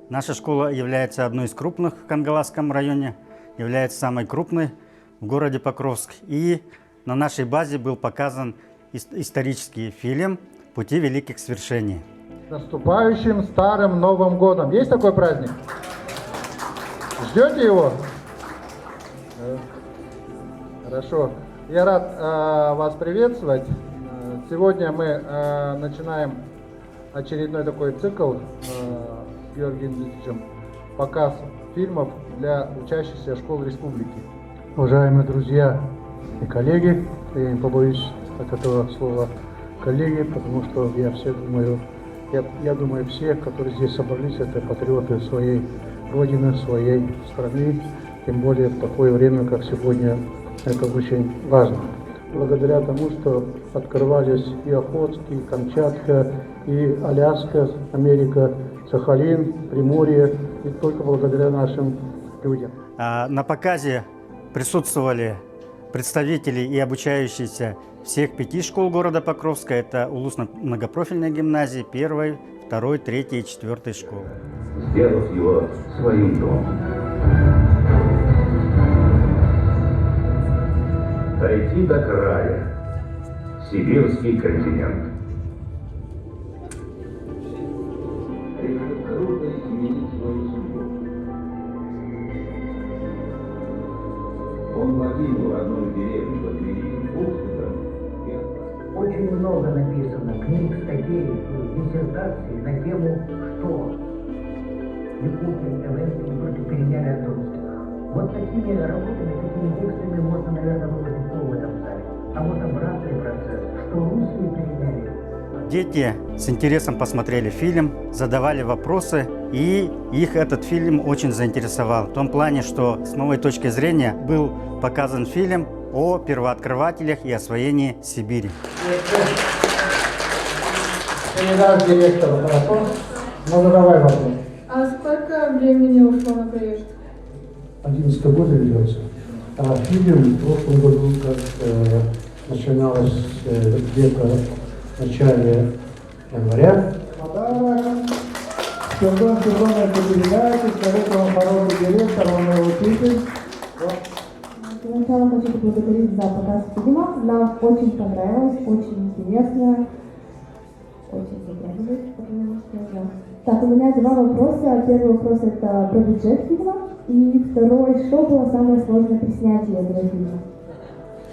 Наша школа является одной из крупных в Кангаласском районе, является самой крупной в городе Покровск. И на нашей базе был показан исторический фильм «Пути великих свершений». С наступающим Старым Новым Годом! Есть такой праздник? Ждете его? Хорошо. Я рад вас приветствовать. Сегодня мы начинаем очередной такой цикл с Георгием Дмитриевичем, показ фильмов для учащихся школ республики. Уважаемые друзья и коллеги, я не побоюсь от этого слова коллеги, потому что я думаю, все, которые здесь собрались, это патриоты своей родины, своей страны, тем более в такое время, как сегодня, это очень важно. Благодаря тому, что открывались и Охотск, и Камчатка, и Аляска, Америка, Сахалин, Приморье, и только благодаря нашим людям. На показе присутствовали представители и обучающиеся всех 5 школ города Покровска. Это Улусно-многопрофильной гимназии, 1, 2, 3 и 4 школы. Сделав его своим домом. Дойти до края. Сибирский континент. Трудно изменить свою судьбу. Он покинул родную деревню под Великим Устюгом. Очень много написано книг, статей, диссертаций на тему «Что?» Якутия, ТВ против переняли от русских. Вот такими работами, такими текстами можно, наверное, выразить в этом зале. А вот обратный процесс, что русские переняли. Дети с интересом посмотрели фильм, задавали вопросы, и их этот фильм очень заинтересовал. В том плане, что с новой точки зрения был показан фильм о первооткрывателях и освоении Сибири. Передашь директору, хорошо? Ну, задавай вопрос. А сколько времени ушло на проезд? 11 год ведется. А фильм в прошлом году, как начиналось где-то в начале января. Пардон, это передача, советовал хороший директор, он его пишет. Сначала хочу поблагодарить за показ фильма. Нам очень понравилось, очень интересно. Очень затрагивает, потому что... Так, у меня 2 вопроса. Первый вопрос это про бюджет фильма. И второй, что было самое сложное при снятии этого фильма?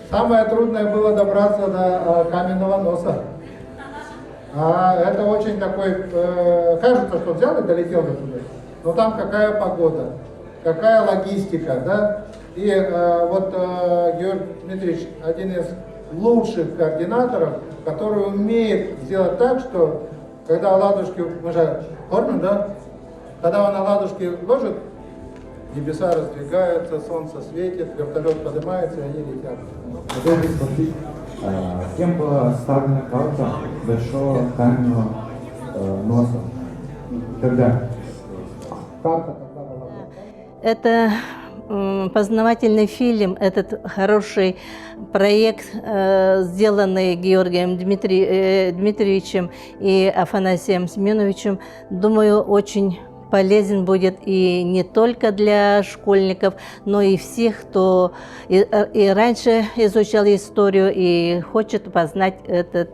Самое трудное было добраться до каменного носа. Это очень такой, кажется, что взял и долетел до туда. Но там какая погода, какая логистика, да? И вот Георгий Дмитриевич один из лучших координаторов, который умеет сделать так, что когда оладушки, мы же кормим, да? Когда он оладушки ложит, небеса раздвигаются, солнце светит, вертолет поднимается, и они летят. Хотел спросить, кем была составлена карта большого каменного носа? Когда? Карта когда была? Это познавательный фильм, этот хороший проект, сделанный Георгием Дмитриевичем и Афанасием Семеновичем, думаю, очень полезен будет и не только для школьников, но и всех, кто и раньше изучал историю и хочет познать эту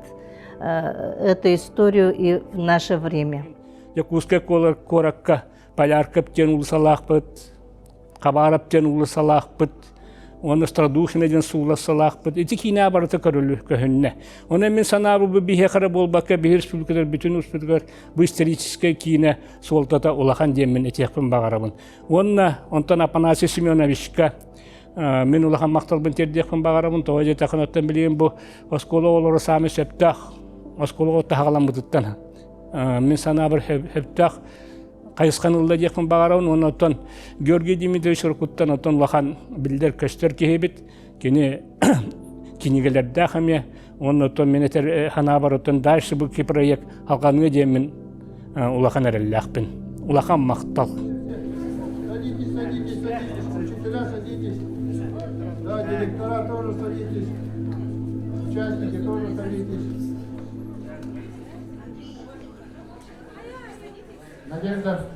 историю и в наше время. Якутская коракка, полярка птен улысалахпыт, кабараптен улысалахпыт, он Страдухина ден сууласалахпыт. Эти кино барыты көрілі көхінне. Он мен санабы бихе қара болбаққа бихе республикалар, бүтін республикалар бұл историческое кино солтата улахан деммен етекпін бағарабын. Онтан Апанасий Семеновичка мен улахан мақталбын тердекпін бағарабын. Тоға жет ақынаттан білген бұл осколы олары сами сөптақ, осколы отта хағалан бұдыттан. Мен санабыр хептақ Кайысқанылда декпін бағарауын, оны оттан Георгий Дмитриевич Рукуттан оттан лахан білдер көстер кехебет, кенегелерді ақаме, оны оттан мен етер хана бар оттан дайшы бұл ке проект алғаныңы деймін улахан әрелі ақпен. Улахан мақтал. Садитесь, учителя садитесь. Да, директора тоже садитесь. Участники тоже садитесь. Надежда.